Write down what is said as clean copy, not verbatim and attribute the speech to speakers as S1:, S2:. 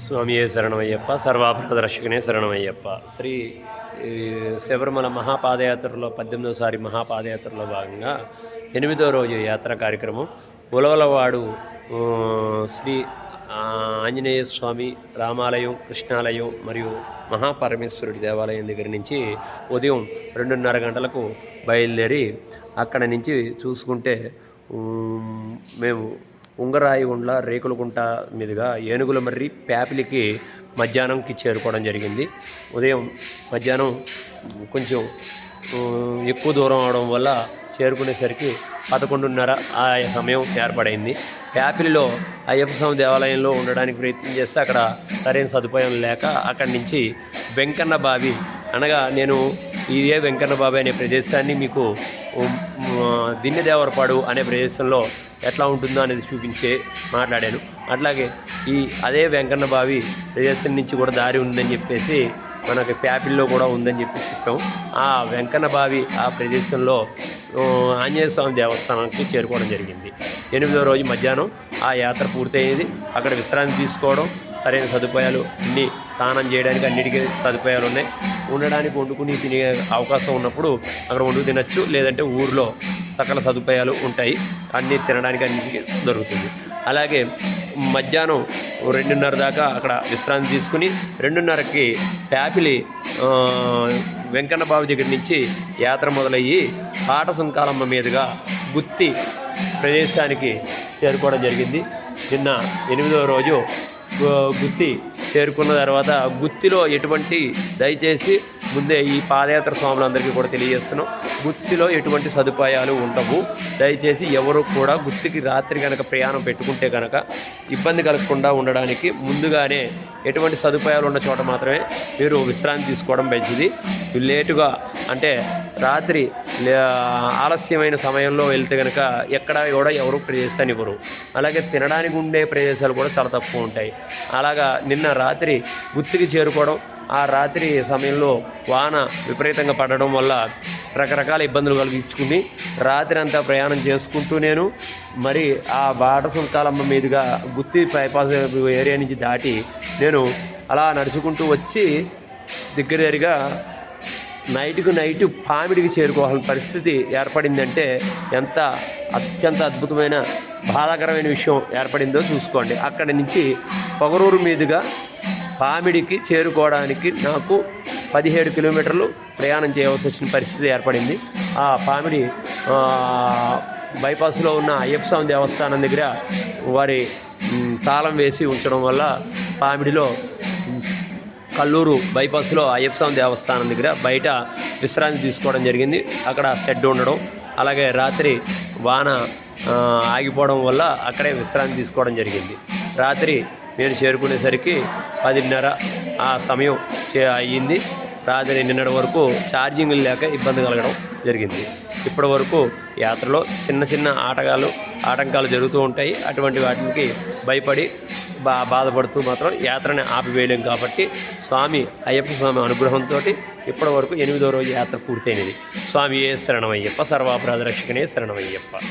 S1: స్వామియే శరణమయ్యప్ప, సర్వాపదరక్షకనే శరణమయ్యప్ప. శ్రీ శబరిమల మహాపాదయాత్రలో 18వ మహాపాదయాత్రలో భాగంగా 8వ రోజు యాత్ర కార్యక్రమం ఉలవలవాడు శ్రీ ఆంజనేయ స్వామి రామాలయం, కృష్ణాలయం మరియు మహాపరమేశ్వరుడి దేవాలయం దగ్గర నుంచి ఉదయం 2:30 గంటలకు బయలుదేరి అక్కడ నుంచి చూసుకుంటే మేము ఉంగరాయిగుండ్ల రేకులకుంట మీదుగా ఏనుగులమర్రి ప్యాపిలికి మధ్యాహ్నంకి చేరుకోవడం జరిగింది. మధ్యాహ్నం కొంచెం ఎక్కువ దూరం అవడం వల్ల చేరుకునేసరికి 11:30 ఆ సమయం ఏర్పడైంది. ప్యాపిలిలో అయ్యప్ప స్వామి దేవాలయంలో ఉండడానికి ప్రయత్నం చేస్తే అక్కడ సరైన సదుపాయం లేక అక్కడి నుంచి వెంకన్న బావి అనగా నేను ఇదే వెంకన్న బావి అనే ప్రదేశాన్ని మీకు దిన్నెదేవరపాడు అనే ప్రదేశంలో ఎట్లా ఉంటుందో అనేది మాట్లాడాను. అట్లాగే అదే వెంకన్న బావి ప్రదేశం నుంచి కూడా దారి ఉందని చెప్పేసి మనకి ప్యాపిల్లో కూడా ఉందని చెప్పాం. ఆ వెంకన్న బావి ఆ ప్రదేశంలో ఆంజనేయ స్వామి దేవస్థానానికి చేరుకోవడం జరిగింది. 8వ రోజు మధ్యాహ్నం ఆ యాత్ర పూర్తయ్యేది. అక్కడ విశ్రాంతి తీసుకోవడం, సరైన సదుపాయాలు అన్నీ, స్నానం చేయడానికి అన్నిటికీ సదుపాయాలు ఉన్నాయి. ఉండడానికి వండుకుని తినే అవకాశం ఉన్నప్పుడు అక్కడ వండుకు తినచ్చు, లేదంటే ఊరిలో సకల సదుపాయాలు ఉంటాయి, అన్నీ తినడానికి అన్నిటికీ దొరుకుతుంది. అలాగే మధ్యాహ్నం 2:30 దాకా అక్కడ విశ్రాంతి తీసుకుని 2:30కి ప్యాపిలి వెంకన్న బావి దగ్గర నుంచి యాత్ర మొదలయ్యి పాటసుంకాలమ్మ మీదుగా గుత్తి ప్రదేశానికి చేరుకోవడం జరిగింది. నిన్న 8వ రోజు గుత్తి చేరుకున్న తర్వాత గుత్తిలో దయచేసి ముందే ఈ పాదయాత్ర స్వాములందరికీ కూడా తెలియజేస్తున్నాం, గుత్తిలో ఎటువంటి సదుపాయాలు ఉండవు. దయచేసి ఎవరు కూడా గుత్తికి రాత్రి కనుక ప్రయాణం పెట్టుకుంటే కనుక ఇబ్బంది కలగకుండా ఉండడానికి ముందుగానే ఎటువంటి సదుపాయాలు ఉన్న చోట మాత్రమే మీరు విశ్రాంతి తీసుకోవడం మంచిది. లేటుగా అంటే రాత్రి ఆలస్యమైన సమయంలో వెళ్తే కనుక ఎక్కడ కూడా ఎవరు ప్రదేశాన్ని ఇవ్వరు. అలాగే తినడానికి ఉండే ప్రదేశాలు కూడా చాలా తక్కువ ఉంటాయి. అలాగా నిన్న రాత్రి గుత్తికి చేరుకోవడం, ఆ రాత్రి సమయంలో వాన విపరీతంగా పడడం వల్ల రకరకాల ఇబ్బందులు కలిగించుకుని రాత్రి అంతా ప్రయాణం చేసుకుంటూ నేను మరి ఆ బాటసుంకాలమ్మ మీదుగా గుత్తి బైపాస్ ఏరియా నుంచి దాటి నేను అలా నడుచుకుంటూ వచ్చి దగ్గరగా నైట్ పామిడికి చేరుకోవాల్సిన పరిస్థితి ఏర్పడిందంటే ఎంత అత్యంత అద్భుతమైన బాధాకరమైన విషయం ఏర్పడిందో చూసుకోండి. అక్కడి నుంచి పొగరూరు మీదుగా పామిడికి చేరుకోవడానికి నాకు 17 కిలోమీటర్లు ప్రయాణం చేయవలసి వచ్చిన పరిస్థితి ఏర్పడింది. ఆ పామిడి బైపాస్లో ఉన్న అయ్యప్ప స్వామి దేవస్థానం దగ్గర వారి తాళం వేసి ఉంచడం వల్ల పామిడిలో కల్లూరు బైపాస్లో అయ్యప్ప స్వామి దేవస్థానం దగ్గర బయట విశ్రాంతి తీసుకోవడం జరిగింది. అక్కడ షెడ్ ఉండడం, అలాగే రాత్రి వాన ఆగిపోవడం వల్ల అక్కడే విశ్రాంతి తీసుకోవడం జరిగింది. రాత్రి నేను చేరుకునేసరికి 10:30 ఆ సమయం అయ్యింది. రాత్రి నిన్నటి వరకు ఛార్జింగ్లు లేక ఇబ్బంది కలగడం జరిగింది. ఇప్పటి వరకు యాత్రలో చిన్న ఆటంకాలు జరుగుతూ ఉంటాయి. అటువంటి వాటికి భయపడి బాధపడుతూ మాత్రం యాత్రని ఆపివేయలేం. కాబట్టి అయ్యప్ప స్వామి అనుగ్రహంతో ఇప్పటి వరకు 8వ రోజు యాత్ర పూర్తయినది. స్వామియే శరణమయ్యప్ప, సర్వాపరాధ రక్షకనే శరణమయ్యప్ప.